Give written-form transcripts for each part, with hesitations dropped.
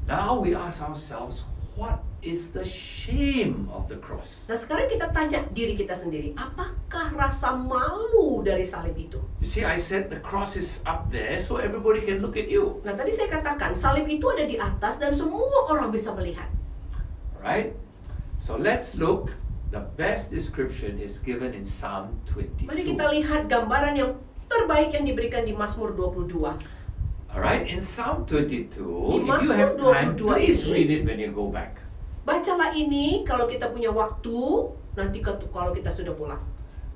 Now we ask ourselves, what is the shame of the cross? Nah, sekarang kita tanya diri kita sendiri, apakah rasa malu dari salib itu? You see, I said the cross is up there so everybody can look at you. Nah, tadi saya katakan salib itu ada di atas dan semua orang bisa melihat. Right? So let's look. The best description is given in Psalm 22. Mari kita lihat gambaran yang terbaik yang diberikan di Mazmur 22. Alright, in Psalm 22, if you Mazmur have time, 22 please ini, read it when you go back. Bacalah ini kalau kita punya waktu, nanti kalau kita sudah pulang.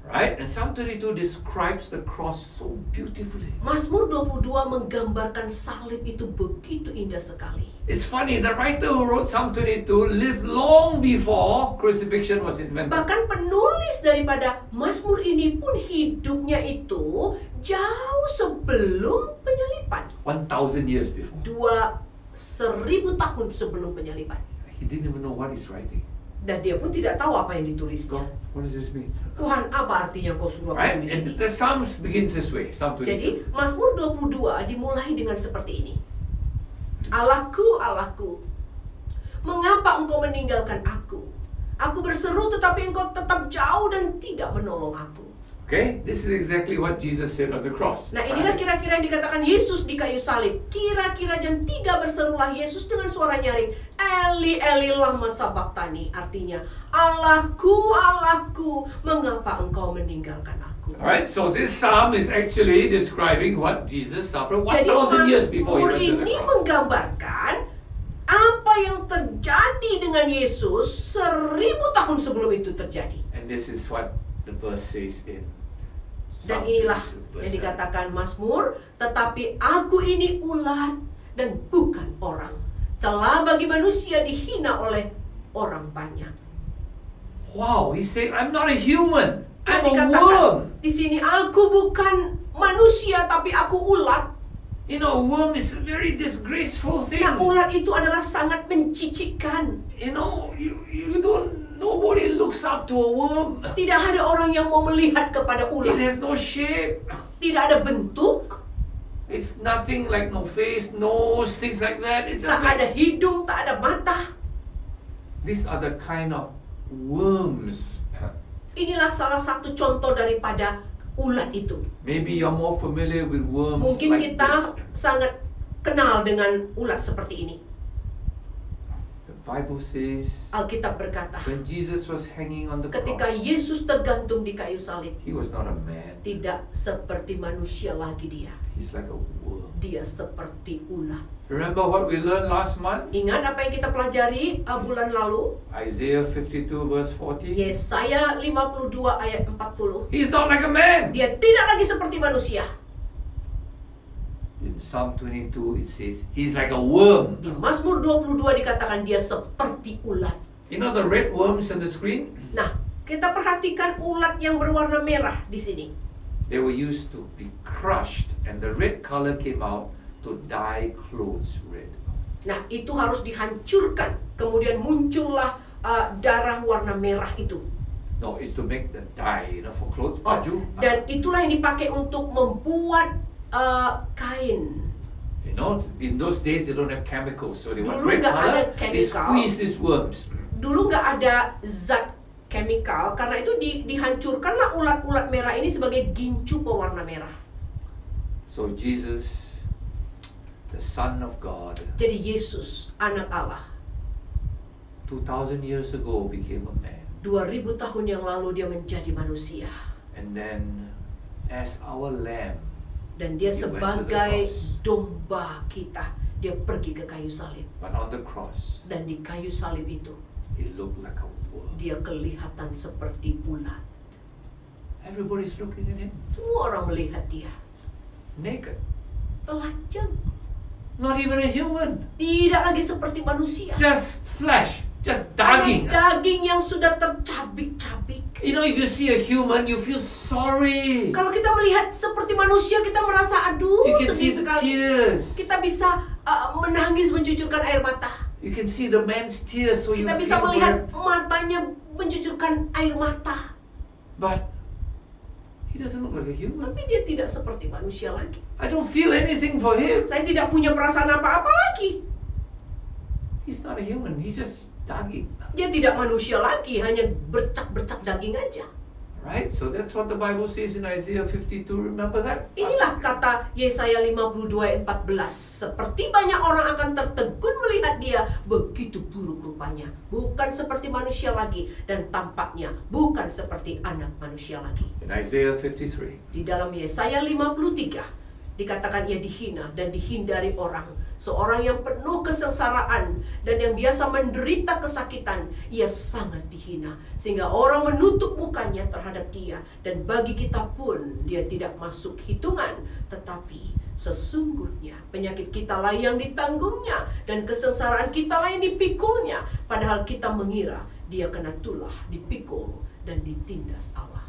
Right? And Psalm 22 describes the cross so beautifully. Mazmur 22 menggambarkan salib itu begitu indah sekali. It's funny, the writer who wrote Psalm 22 lived long before crucifixion was invented. Bahkan penulis daripada Mazmur ini pun hidupnya itu jauh sebelum penyaliban. 1,000 years before. 1000 tahun sebelum penyaliban. He didn't even know what he's writing. Dan dia pun tidak tahu apa yang ditulisnya. God, what does this mean? Tuhan, apa artinya kau suruh aku Right? di sini? And the Psalms begins this way, Psalm 22. Jadi, Mazmur 22 dimulai dengan seperti ini. Allahku, Allahku, mengapa engkau meninggalkan aku? Aku berseru tetapi engkau tetap jauh dan tidak menolong aku. Okay, this is exactly what Jesus said on the cross. Nah, inilah kira-kira yang dikatakan Yesus di kayu salib. Kira-kira jam 3 berserulah Yesus dengan suara nyaring, Eli, Eli lama sabachthani. Artinya, Allahku, Allahku, mengapa engkau meninggalkan aku? Alright, so this psalm is actually describing what Jesus suffered Jadi 1,000 years before he Mazmur went to the ini cross. menggambarkan apa yang terjadi dengan Yesus 1000 tahun sebelum itu terjadi. And this is what the verse says in Dan Psalm inilah 22, yang verse 7. dikatakan Mazmur, tetapi aku ini ulat dan bukan orang. Celah bagi manusia dihina oleh orang banyak. Wow, he said, I'm not a human. Nah, I'm a dikatakan worm. di sini aku bukan manusia tapi aku ulat. You know, worm is a very disgraceful thing. Nah, ulat itu adalah sangat mencicikkan. You know, nobody looks up to a worm. Tidak ada orang yang mau melihat kepada It ulat. has no shape. Tidak ada bentuk, It's nothing like no face, nose, things like that. It's just tak ada like, hidung, tak ada mata. these are the kind of worms. Inilah salah satu contoh daripada ulat itu. Maybe you're more familiar with worms Mungkin like kita this. sangat kenal dengan ulat seperti ini. The Bible says, Alkitab berkata, when Jesus was hanging on the ketika cross, Yesus tergantung di kayu salib, he was not a man. tidak seperti manusia lagi dia. He's like a worm. Dia seperti ulat. Remember what we learned last month? Ingat apa yang kita pelajari bulan lalu? Isaiah 52 verse 40. Yesaya 52 ayat 40. He's not like a man. Dia tidak lagi seperti manusia. In Psalm 22 it says, he's like a worm. Di Mazmur 22 dikatakan dia seperti ulat. You know the red worms on the screen? Nah, kita perhatikan ulat yang berwarna merah di sini. They were used to be crushed and the red color came out to dye clothes red. Nah, itu harus dihancurkan. Kemudian muncullah darah warna merah itu. No, it's to make the dye, for clothes, Oh, baju. dan itulah yang dipakai untuk membuat kain. You know, in those days they don't have chemicals, so they want Dulu red nggak ada color. They chemical. squeeze these worms. Dulu nggak ada zat chemical, karena itu dihancurkanlah ulat-ulat merah ini sebagai gincu pewarna merah. So Jesus, the Son of God, Jadi Yesus, anak Allah, 2,000 years ago became a man. 2000 tahun yang lalu dia menjadi manusia. And then as our lamb, Dan dia He went to the sebagai cross. domba kita, dia pergi ke kayu salib. but on the cross, Dan di kayu salib itu, he looked like a worm. dia kelihatan seperti ulat. Everybody's looking at him, Semua orang melihat dia naked. telanjang. Not even a human. Tidak lagi seperti manusia. Just flesh, just Ada daging. daging yang sudah tercabik-cabik. You know, if you see a human, you feel sorry. Kalau kita melihat seperti manusia, kita merasa aduh You can see sedih the sekali. tears. Kita bisa menangis, mencucurkan air mata. You can see the man's tears, so you Kita feel bisa for melihat him. matanya mencucurkan air mata. But he doesn't look like a human. Tapi dia tidak seperti manusia lagi. I don't feel anything for him. Saya tidak punya perasaan apa-apa lagi. He's not a human, he's just daging. Dia tidak manusia lagi, hanya bercak-bercak daging aja. Right? So that's what the Bible says in Isaiah 52. Remember that? Inilah kata Yesaya 52 ayat 14. Seperti banyak orang akan tertegun melihat dia, begitu buruk rupanya. Bukan seperti manusia lagi, dan tampaknya bukan seperti anak manusia lagi. In Isaiah 53. Di dalam Yesaya 53 dikatakan ia dihina dan dihindari orang. Seorang yang penuh kesengsaraan dan yang biasa menderita kesakitan, ia sangat dihina sehingga orang menutup mukanya terhadap dia. Dan bagi kita pun dia tidak masuk hitungan, tetapi sesungguhnya penyakit kita lah yang ditanggungnya dan kesengsaraan kita lah yang dipikulnya. Padahal kita mengira dia kena tulah, dipikul dan ditindas Allah.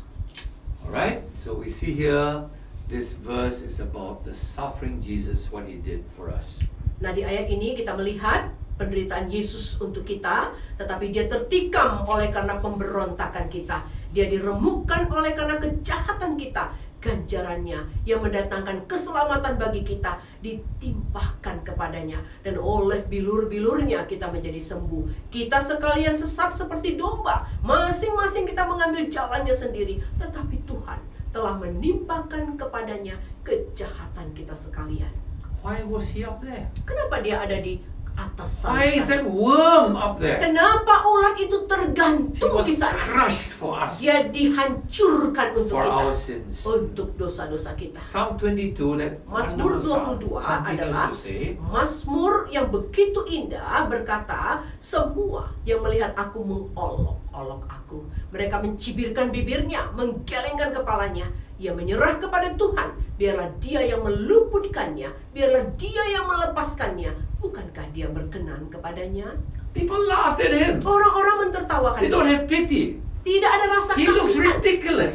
Alright, so we see here this verse is about the suffering Jesus, what he did for us. Nah, di ayat ini kita melihat penderitaan Yesus untuk kita, tetapi dia tertikam oleh karena pemberontakan kita. Dia diremukkan oleh karena kejahatan kita. Ganjarannya yang mendatangkan keselamatan bagi kita ditimpahkan kepadanya, dan oleh bilur-bilurnya kita menjadi sembuh. Kita sekalian sesat seperti domba, masing-masing kita mengambil jalannya sendiri, tetapi Tuhan telah menimpakan kepadanya kejahatan kita sekalian. Why was he up there? Kenapa dia ada di atas sana? Why is that worm up there? Kenapa ulat itu He tergantung was di sana? crushed for us, Dia dihancurkan untuk for kita, our sins. untuk dosa-dosa kita. Psalm 22, that Mazmur wonderful 22 psalm, continues adalah to say, Mazmur yang begitu indah, berkata, semua yang melihat aku mengolok-olok aku. Mereka mencibirkan bibirnya, menggelengkan kepalanya. Ia menyerah kepada Tuhan. Biarlah dia yang meluputkannya, biarlah dia yang melepaskannya. Bukankah dia berkenan kepadanya? people laughed at him. Orang-orang mentertawakan They dia. don't have pity. Tidak ada rasa He looks kasihan. ridiculous.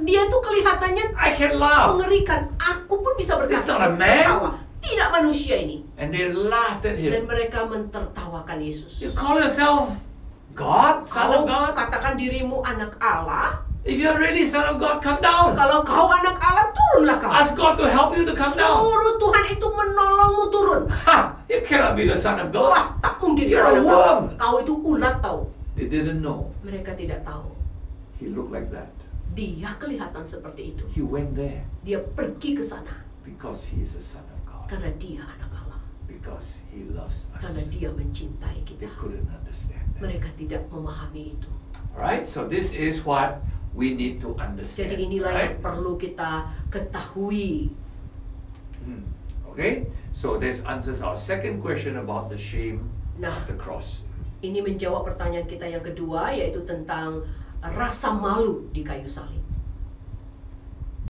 Dia tuh kelihatannya I can laugh. mengerikan. Aku pun bisa This berkata, not a man. tertawa. Tidak manusia ini. And they laughed at Dan him. mereka mentertawakan Yesus. You call yourself God, Son Kau of God? katakan dirimu anak Allah. If you're really Son of God, come down. Kalau kau anak Allah, turunlah kau. Ask God to help you to come down. Suruh Tuhan itu menolongmu turun. Ha! You cannot be the Son of God. Wah, tak mungkin You're kau a anak worm. Allah. Kau itu ulat tahu. They didn't know. Mereka tidak tahu. He looked like that. Dia kelihatan seperti itu. He went there Dia pergi ke sana because he is a Son of God. karena dia anak Allah. Because he loves Karena us. dia mencintai They kita. couldn't understand that. Mereka tidak memahami itu. Alright, so this is what we need to understand. Jadi inilah right? yang perlu kita ketahui. Okay, so this answers our second question about the shame Nah. of the cross. Ini menjawab pertanyaan kita yang kedua, yaitu tentang rasa malu di kayu salib.